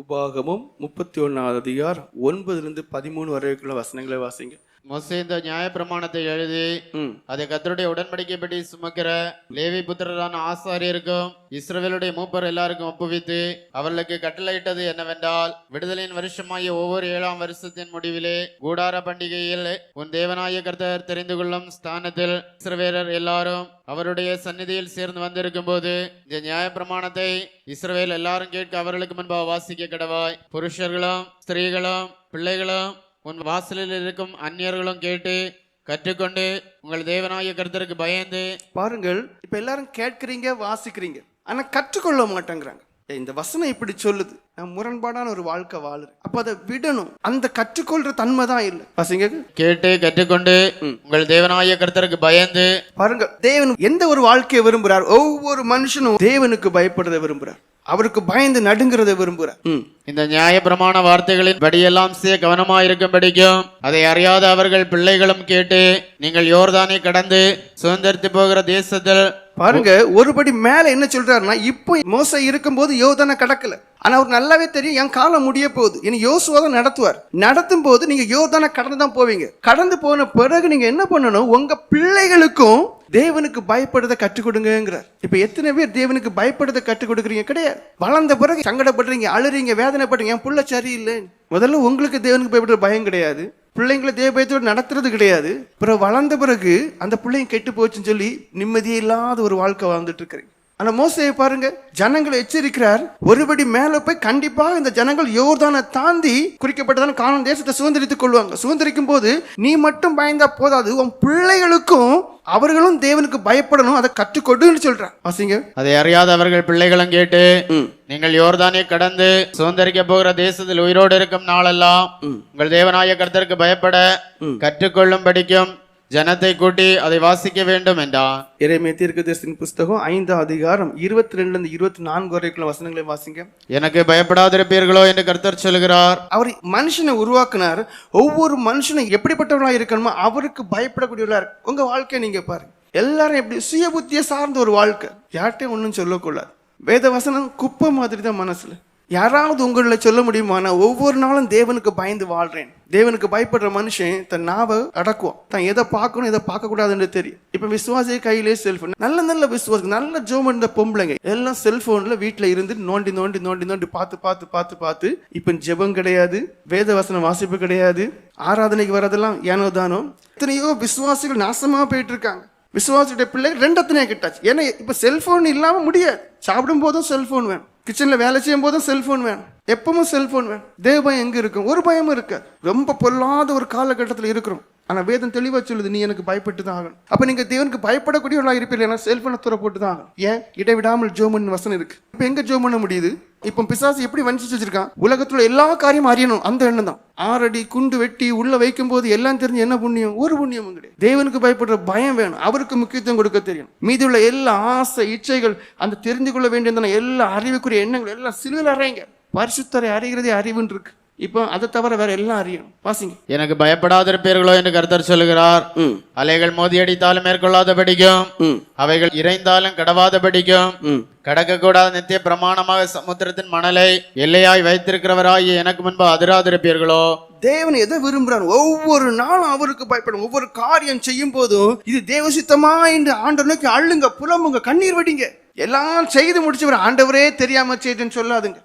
உபாகமும் 31வது அதிகாரம் 9-13 வரைக்குள்ள வசனங்களை வாசிங்க. மோசே இந்த நியாய பிரமாணத்தை எழுதி அதை கர்த்தருடைய உடன்படிக்கைப்படி சுமக்கிற லேவி புத்திரரான ஆசாரியருக்கும் இஸ்ரவேலுடைய மூப்பர் எல்லாருக்கும் ஒப்புவித்து அவர்களுக்கு கட்டளையிட்டது என்னவென்றால், விடுதலையின் வருஷமாகிய ஒவ்வொரு 7ஆம் வருஷத்தின் முடிவிலே கூடார பண்டிகையில் உன் தேவனாய கர்த்தர் தெரிந்து கொள்ளும் ஸ்தானத்தில் இஸ்ரவேலர் எல்லாரும் அவருடைய சந்நிதியில் சேர்ந்து வந்திருக்கும் போது இந்த நியாய பிரமாணத்தை இஸ்ரவேல் எல்லாரும் கேட்க அவர்களுக்கு முன்பாக வாசிக்க கடவாய். புருஷர்களும் ஸ்திரீகளும் பிள்ளைகளும் உன் வாசலில் இருக்கும் அந்நியர்களும் கேட்டு கற்றுக்கொண்டு உங்கள் தேவனாய கர்த்தருக்கு பயந்து. பாருங்கள், இப்ப எல்லாரும் கேட்கறீங்க, வாசிக்கிறீங்க, ஆனா கற்றுக்கொள்ள மாட்டேங்கிறாங்க. இந்த வசனம் இப்படி சொல்லுது, நான் முரண்பாடான ஒரு வாழ்க்கை வாழுறேன். அப்ப அதை விடணும். அந்த கற்றுக்கொள்ற தன்மை தான் இல்லை. வாசிங்க. கேட்டு கற்றுக்கொண்டு உங்கள் தேவனாய கர்த்தருக்கு பயந்து. பாருங்க, தேவன் எந்த ஒரு வாழ்க்கையை விரும்புறார்? ஒவ்வொரு மனுஷனும் தேவனுக்கு பயப்படுறதை விரும்புறார், அவருக்கு பயந்து நடுங்கிறத விரும்புறார். இந்த நியாய பிரமாண வார்த்தைகளின் படியெல்லாம் செய்ய கவனமாயிருக்கும் படிக்கும் அதை அறியாத அவர்கள் பிள்ளைகளும் கேட்டு நீங்கள் யோர்தானை கடந்து சுதந்திரித்து போகிற தேசத்தில். பாருங்க, ஒருபடி மேல என்ன சொல்றாருன்னா, இப்போ மோசே இருக்கும் போது யோர்தானை கடக்கல, ஆனா அவர் நல்லாவே தெரியும் என் காலம் முடிய போகுது, இனி யோசுவா தான் நடத்துவார். நடத்தும் போது நீங்க யோர்தானை கடந்து தான் போவீங்க. கடந்து போன பிறகு நீங்க என்ன பண்ணணும்? உங்க பிள்ளைகளுக்கும் தேவனுக்கு பயப்படுறதை கற்றுக் கொடுங்கிறார். இப்ப எத்தனை பேர் தேவனுக்கு பயப்படுறதை கற்றுக் கொடுக்குறீங்க? கிடையாது. வளர்ந்த பிறகு சங்கடப்படுறீங்க, அழுறீங்க, வேதனைப்படுறீங்க, என் புள்ள சரியில்லை. முதல்ல உங்களுக்கு தேவனுக்கு பயப்படுற பயம் கிடையாது, பிள்ளைங்களை தேவ பயத்தோடு நடத்துறது கிடையாது. பிறகு வளர்ந்த பிறகு அந்த பிள்ளைங்க கெட்டு போச்சுன்னு சொல்லி நிம்மதியே இல்லாத ஒரு வாழ்க்கை வாழ்ந்துட்டு இருக்கிறீங்க. ஆனா மோசேயை பாருங்க, ஜனங்களை எச்சரிக்கிறார், ஒருபடி மேல போய் கண்டிப்பாக இந்த ஜனங்கள் யோர்தானை தாண்டி குறிக்கப்பட்டதான கானான் தேசத்தை சுதந்திரித்துக் கொள்வாங்க. சுதந்திரிக்கும் போது நீ மட்டும் பயந்தா போதாது, உன் பிள்ளைகளுக்கும் அவர்களும் தேவனுக்கு பயப்படணும், அதை கற்றுக்கொடுன்னு சொல்றான். வாசிங்க. அதை அறியாத அவர்கள் பிள்ளைகளும் கேட்டு நீங்கள் யோர்தானை கடந்து சுதந்திரிக்க போகிற தேசத்தில் உயிரோடு இருக்கும் நாளெல்லாம் உங்கள் தேவனாய கர்த்தருக்கு பயப்பட கற்றுக்கொள்ளும் படிக்கும் ஜனத்தை கூட்டி அதை வாசிக்க வேண்டும் என்றார். எரேமியா தீர்க்கதரிசியின் புஸ்தகம் 5ஆம் அதிகாரம் 22-24 வரைக்குள்ள வசனங்களை வாசிங்க. எனக்கு பயப்படாதிருப்பீர்களோ என்று கர்த்தர் சொல்கிறார். அவர் மனுஷனை உருவாக்குனார், ஒவ்வொரு மனுஷனும் எப்படிப்பட்டவர்களா இருக்கணுமோ அவருக்கு பயப்படக்கூடியவர்களா இருக்கு. உங்க வாழ்க்கை நீங்க பாருங்க, எல்லாரும் எப்படி சுய புத்தியை சார்ந்த ஒரு வாழ்க்கை, யார்கிட்டையும் ஒன்றும் சொல்லக்கூடாது. வேத வசனம் குப்பை மாதிரி தான் மனசுல. யாராவது உங்களை சொல்ல முடியுமா, நான் ஒவ்வொரு நாளும் தேவனுக்கு பயந்து வாழ்றேன்? தேவனுக்கு பயப்படுற மனுஷன் தன் நாவை அடக்குவான், தான் எதை பார்க்கணும் எதை பார்க்க கூடாதுன்னு தெரியும். இப்ப விசுவாசி கையிலே செல்போன், நல்ல நல்ல விசுவாசி, நல்ல ஜோம் இருந்த பொம்பளைங்க எல்லாம் செல்போன்ல வீட்டுல இருந்து நோண்டி நோண்டி நோண்டி நோண்டி பார்த்து இப்ப ஜெபம் கிடையாது, வேத வசனம் வாசிப்பு கிடையாது, ஆராதனைக்கு வரதெல்லாம் ஏனோ தானோ. எத்தனையோ விசுவாசிகள் நாசமா போயிட்டு இருக்காங்க. விசுவாசியுடைய பிள்ளைகள் ரெண்டத்தினே கிட்டாச்சு. ஏன்னா இப்ப செல்போன் இல்லாம முடியாது. சாப்பிடும் போதும் செல்போன் வேணும், கிச்சன்ல வேலை செய்யும் போதும் செல்போன் வேணும், எப்பவும் செல்போன் வேணும். தேவ பயம் எங்க இருக்கும்? ஒரு பயமும் இருக்காது. ரொம்ப பொல்லாத ஒரு காலகட்டத்தில் இருக்கிறோம். ஆனா வேதம் தெளிவா சொல்லுது, நீ எனக்கு பயப்பட்டு தான் ஆகணும். அப்ப நீங்க தேவனுக்கு பயப்படக்கூடியவர்களா இருப்பீர்கள், ஏன்னா செல்போனை துற போட்டு தான் ஆகணும். ஏன்? இடைவிடாமல் ஜோமன் வசனம் இருக்கு. இப்ப எங்க ஜோம் பண்ண முடியுது? இப்ப பிசாசு எப்படி வஞ்சிச்சு வச்சிருக்கான்? உலகத்துல எல்லா காரியமும் அறியணும், அந்த எண்ணம் தான். 6 அடி குண்டு வெட்டி உள்ள வைக்கும் போது எல்லாம் தெரிஞ்சு என்ன புண்ணியம்? ஒரு புண்ணியமும் கிடையாது. தேவனுக்கு பயப்படுற பயம் வேணும், அவருக்கு முக்கியத்துவம் கொடுக்க தெரியும். மீதி உள்ள எல்லா ஆசை இச்சைகள், அந்த தெரிந்து கொள்ள வேண்டியதான எல்லா அறிவுக்குரிய எண்ணங்கள் எல்லாம் சிலுவையில் அறையுங்க. பரிசுத்தரை அறிகிறதே அறிவுன்னு இருக்கு. இப்போ அதை தவிர வேற எல்லாம் அறியணும். வாசிங்க. எனக்கு பயப்படாதிருப்பீர்களோ என்று கர்த்தர் சொல்லுகிறார். அலைகள் மோதி அடித்தாலும் மேற்கொள்ளாத படிக்கும், அவைகள் இறைந்தாலும் கடவாத படிக்கும், கடக்க கூடாத நித்திய பிரமாணமாக சமுத்திரத்தின் மணலை எல்லையாய் வைத்திருக்கிறவராய் எனக்கு முன்பு அதிராதிருப்பீர்களோ. தேவன் எதை விரும்புறார்? ஒவ்வொரு நாளும் அவருக்கு பயப்படும். ஒவ்வொரு காரியம் செய்யும் போதும் இது தேவசித்தமா என்று ஆண்டவர் நோக்கி அள்ளுங்க, புலம்புங்க, கண்ணீர் வடிங்க. எல்லாம் செய்து முடிச்சவர் ஆண்டவரே தெரியாம செய்துன்னு சொல்லாதுங்க.